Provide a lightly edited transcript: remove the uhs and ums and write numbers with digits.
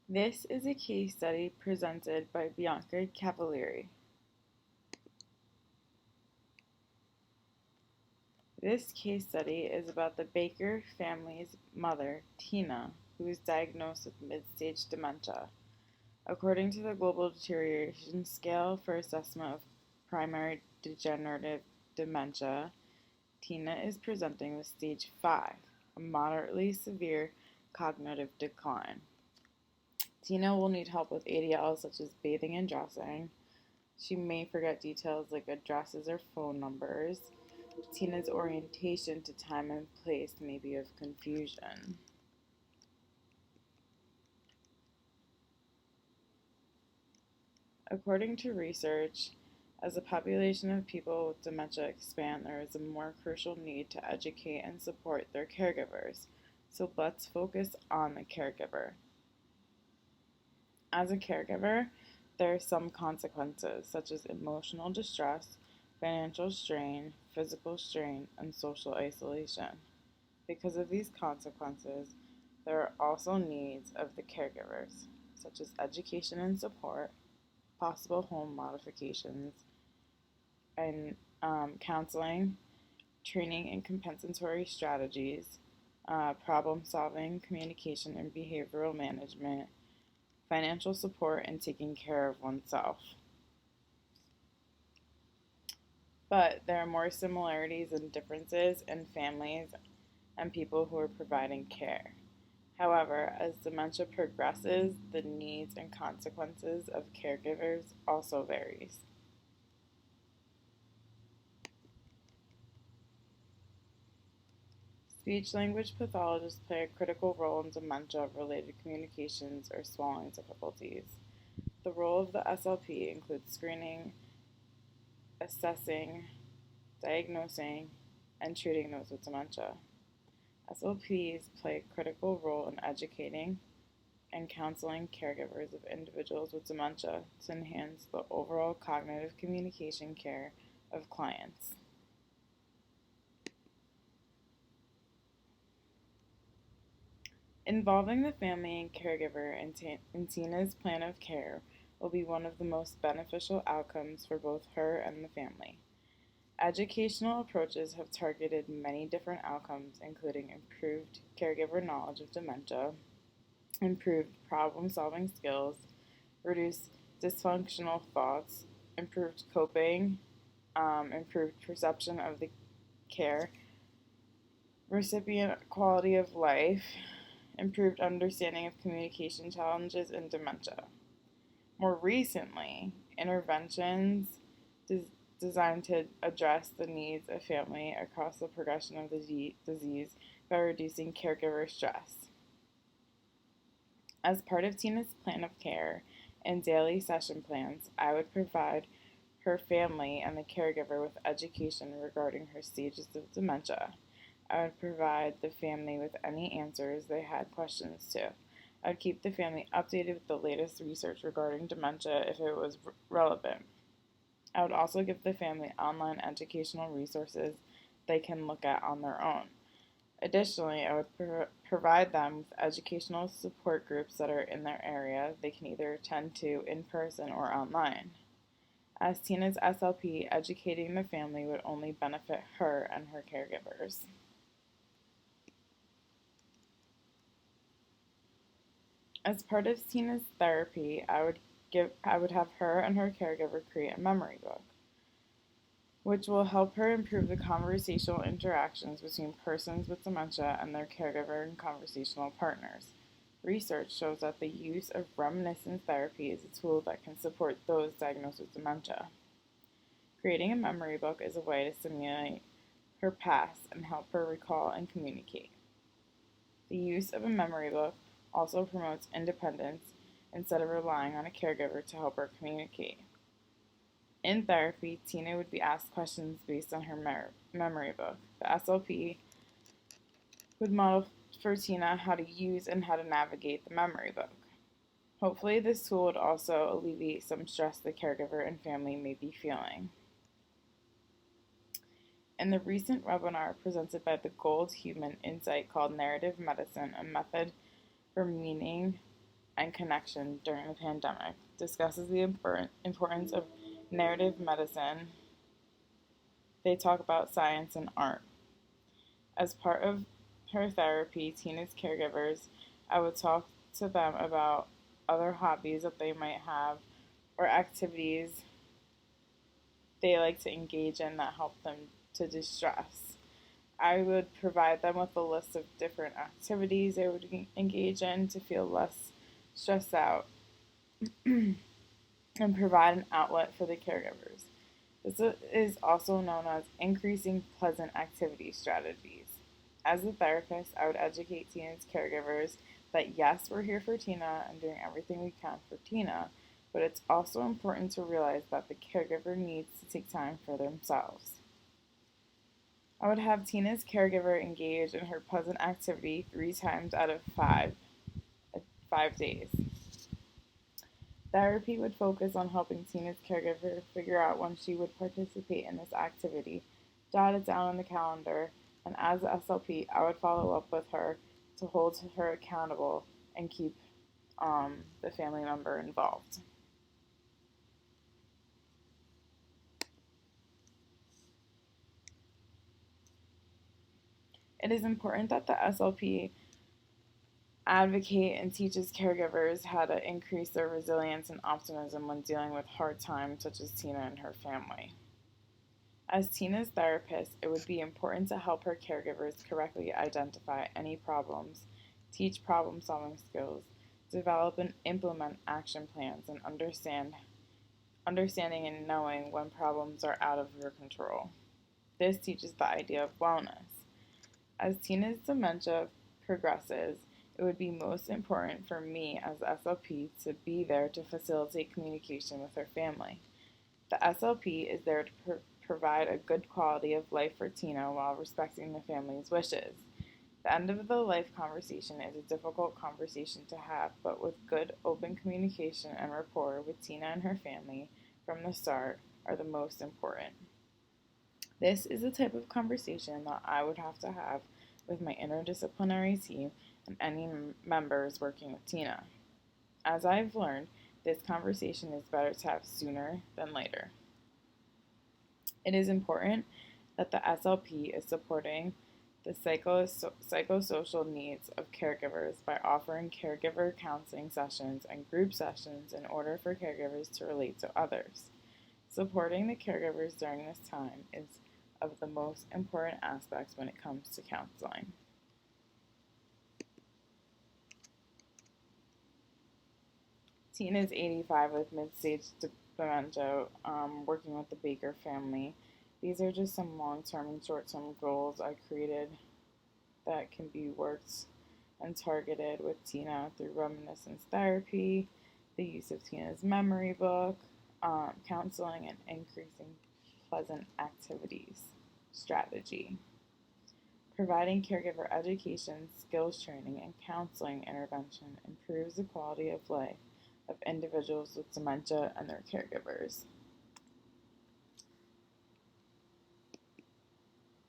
This is a case study presented by Bianca Cavalieri. This case study is about the Baker family's mother, Tina, who is diagnosed with mid-stage dementia. According to the Global Deterioration Scale for Assessment of Primary Degenerative Dementia, Tina is presenting with stage 5, a moderately severe cognitive decline. Tina will need help with ADLs such as bathing and dressing. She may forget details like addresses or phone numbers. Tina's orientation to time and place may be of confusion. According to research, as the population of people with dementia expand, there is a more crucial need to educate and support their caregivers. So let's focus on the caregiver. As a caregiver, there are some consequences, such as emotional distress, financial strain, physical strain, and social isolation. Because of these consequences, there are also needs of the caregivers, such as education and support, possible home modifications, and counseling, training and compensatory strategies, problem solving, communication and behavioral management, financial support, and taking care of oneself. But there are more similarities and differences in families and people who are providing care. However, as dementia progresses, the needs and consequences of caregivers also varies. Speech-language pathologists play a critical role in dementia-related communications or swallowing difficulties. The role of the SLP includes screening, assessing, diagnosing, and treating those with dementia. SLPs play a critical role in educating and counseling caregivers of individuals with dementia to enhance the overall cognitive communication care of clients. Involving the family and caregiver in Tina's plan of care will be one of the most beneficial outcomes for both her and the family. Educational approaches have targeted many different outcomes, including improved caregiver knowledge of dementia, improved problem-solving skills, reduced dysfunctional thoughts, improved coping, improved perception of the care, recipient quality of life, improved understanding of communication challenges in dementia. More recently, interventions designed to address the needs of family across the progression of the disease by reducing caregiver stress. As part of Tina's plan of care and daily session plans, I would provide her family and the caregiver with education regarding her stages of dementia. I would provide the family with any answers they had questions to. I would keep the family updated with the latest research regarding dementia if it was relevant. I would also give the family online educational resources they can look at on their own. Additionally, I would provide them with educational support groups that are in their area they can either attend to in person or online. As Tina's SLP, educating the family would only benefit her and her caregivers. As part of Tina's therapy, I would have her and her caregiver create a memory book, which will help her improve the conversational interactions between persons with dementia and their caregiver and conversational partners. Research shows that the use of reminiscence therapy is a tool that can support those diagnosed with dementia. Creating a memory book is a way to simulate her past and help her recall and communicate. The use of a memory book also promotes independence instead of relying on a caregiver to help her communicate. In therapy, Tina would be asked questions based on her memory book. The SLP would model for Tina how to use and how to navigate the memory book. Hopefully, this tool would also alleviate some stress the caregiver and family may be feeling. In the recent webinar presented by the Gold Human Insight called Narrative Medicine, a Method for Meaning and connection during the pandemic, discusses the importance of narrative medicine. They talk about science and art. As part of her therapy, Tina's caregivers, I would talk to them about other hobbies that they might have or activities they like to engage in that help them to distress. I would provide them with a list of different activities they would engage in to feel less stressed out and provide an outlet for the caregivers. This is also known as increasing pleasant activity strategies. As a therapist, I would educate Tina's caregivers that yes, we're here for Tina and doing everything we can for Tina, but it's also important to realize that the caregiver needs to take time for themselves. I would have Tina's caregiver engage in her pleasant activity 3 times out of 5 days. Therapy would focus on helping Tina's caregiver figure out when she would participate in this activity, jot it down on the calendar, and as a SLP, I would follow up with her to hold her accountable and keep the family member involved. It is important that the SLP advocate and teaches caregivers how to increase their resilience and optimism when dealing with hard times such as Tina and her family. As Tina's therapist, it would be important to help her caregivers correctly identify any problems, teach problem-solving skills, develop and implement action plans, and understanding and knowing when problems are out of your control. This teaches the idea of wellness. As Tina's dementia progresses, it would be most important for me as SLP to be there to facilitate communication with her family. The SLP is there to provide a good quality of life for Tina while respecting the family's wishes. The end of the life conversation is a difficult conversation to have, but with good open communication and rapport with Tina and her family from the start are the most important. This is the type of conversation that I would have to have with my interdisciplinary team and any members working with Tina. As I've learned, this conversation is better to have sooner than later. It is important that the SLP is supporting the psychosocial needs of caregivers by offering caregiver counseling sessions and group sessions in order for caregivers to relate to others. Supporting the caregivers during this time is of the most important aspects when it comes to counseling. Tina is 85 with mid-stage dementia, working with the Baker family. These are just some long-term and short-term goals I created that can be worked and targeted with Tina through reminiscence therapy, the use of Tina's memory book, counseling, and increasing pleasant activities strategy. Providing caregiver education, skills training, and counseling intervention improves the quality of life of individuals with dementia and their caregivers.